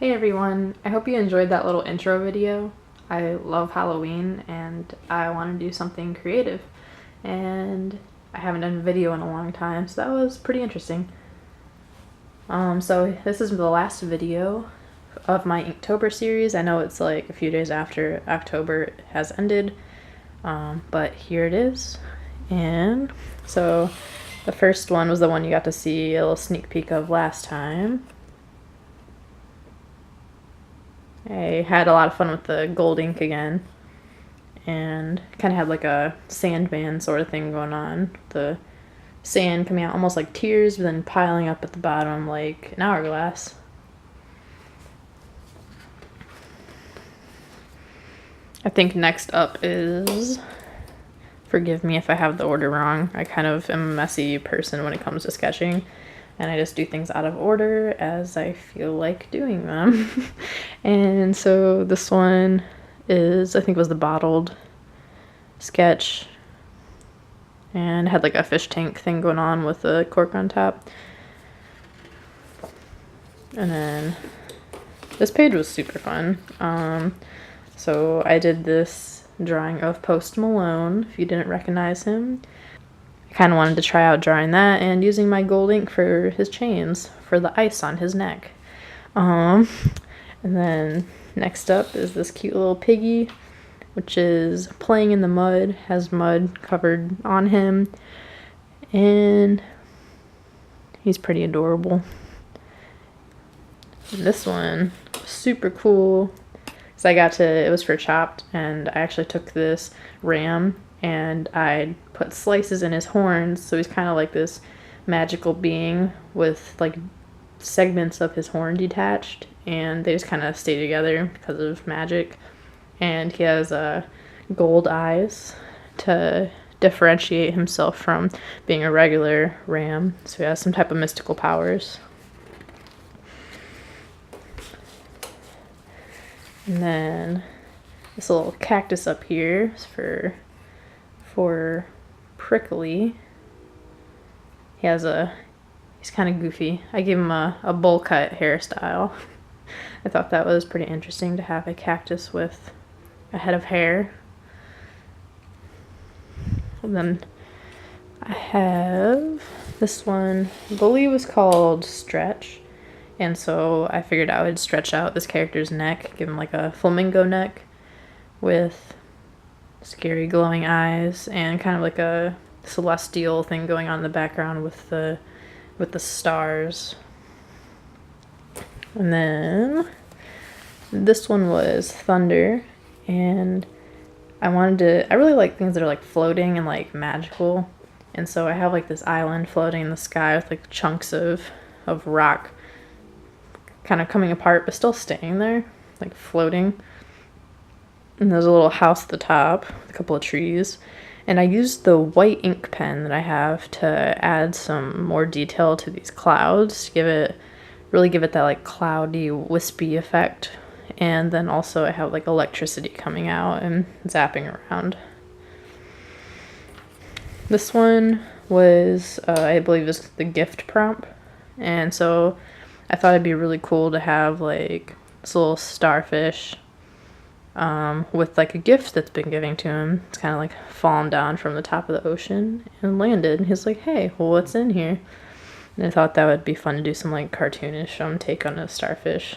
Hey everyone, I hope you enjoyed that little intro video. I love Halloween and I want to do something creative, and I haven't done a video in a long time, so that was pretty interesting. So this is the last video of my Inktober series. I know it's like a few days after October has ended, but here it is. And so the first one was the one you got to see a little sneak peek of last time. I had a lot of fun with the gold ink again, and kind of had like a Sandman sort of thing going on. The sand coming out almost like tears, but then piling up at the bottom like an hourglass. I think next up is, forgive me if I have the order wrong, I kind of am a messy person when it comes to sketching, and I just do things out of order as I feel like doing them. And so this one is, I think, was the bottled sketch, and had like a fish tank thing going on with a cork on top. And then this page was super fun. So I did this drawing of Post Malone, if you didn't recognize him. I kind of wanted to try out drawing that and using my gold ink for his chains, for the ice on his neck. And then next up is this cute little piggy, which is playing in the mud, has mud covered on him, and he's pretty adorable. And this one, super cool. So it was for Chopped, and I actually took this ram and I put slices in his horns, so he's kind of like this magical being with like segments of his horn detached, and they just kind of stay together because of magic. And he has gold eyes to differentiate himself from being a regular ram, so he has some type of mystical powers. And then this little cactus up here is for Prickly. He's kind of goofy. I gave him a bowl cut hairstyle. I thought that was pretty interesting to have a cactus with a head of hair. And then I have this one, I believe was called Stretch. And so I figured I would stretch out this character's neck, give him like a flamingo neck with scary glowing eyes and kind of like a celestial thing going on in the background with the stars. And then this one was Thunder, and I really like things that are like floating and like magical. And so I have like this island floating in the sky with like chunks of rock kind of coming apart but still staying there, like floating. And there's a little house at the top with a couple of trees. And I used the white ink pen that I have to add some more detail to these clouds to really give it that like cloudy, wispy effect. And then also I have like electricity coming out and zapping around. This one was, I believe, is the gift prompt. And so I thought it'd be really cool to have like this little starfish with like a gift that's been given to him. It's kind of like fallen down from the top of the ocean and landed. And he's like, hey, well, what's in here? And I thought that would be fun to do some like cartoonish take on a starfish.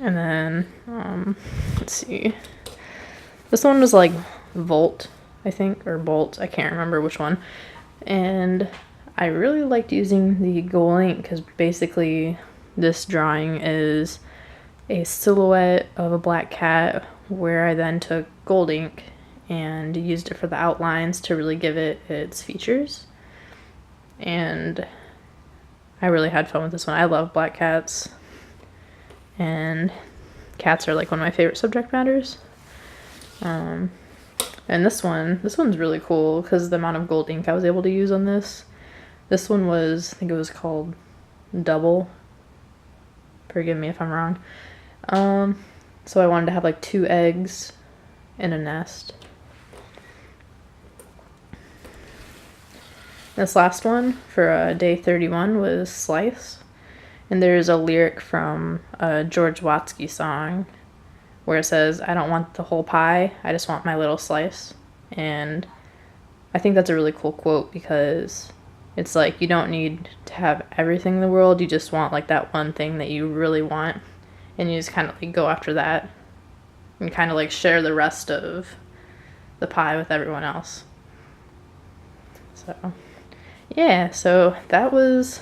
And then, let's see. This one was like Volt, I think, or Bolt. I can't remember which one. And I really liked using the gold ink because basically this drawing is a silhouette of a black cat where I then took gold ink and used it for the outlines to really give it its features. And I really had fun with this one. I love black cats, and cats are like one of my favorite subject matters. And this one's really cool because the amount of gold ink I was able to use on this. This one was, I think it was called Double. Forgive me if I'm wrong. So I wanted to have like 2 eggs in a nest. This last one for day 31 was Slice. And there's a lyric from a George Watsky song where it says, "I don't want the whole pie, I just want my little slice." And I think that's a really cool quote, because it's like you don't need to have everything in the world, you just want like that one thing that you really want, and you just kind of like go after that and kind of like share the rest of the pie with everyone else. So yeah, so that was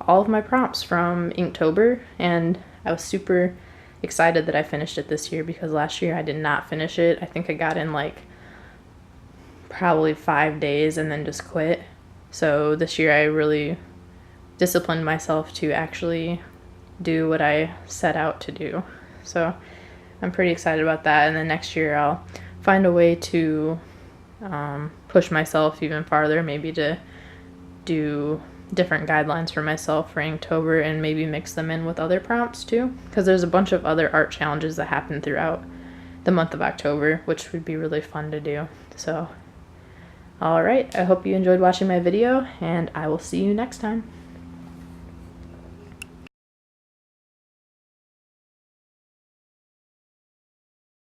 all of my prompts from Inktober, and I was super excited that I finished it this year, because last year I did not finish it. I think I got in like probably 5 days and then just quit. So this year I really disciplined myself to actually do what I set out to do. So I'm pretty excited about that, and then next year I'll find a way to push myself even farther, maybe to do different guidelines for myself for Inktober, and maybe mix them in with other prompts too, because there's a bunch of other art challenges that happen throughout the month of October, which would be really fun to do. So alright, I hope you enjoyed watching my video, and I will see you next time.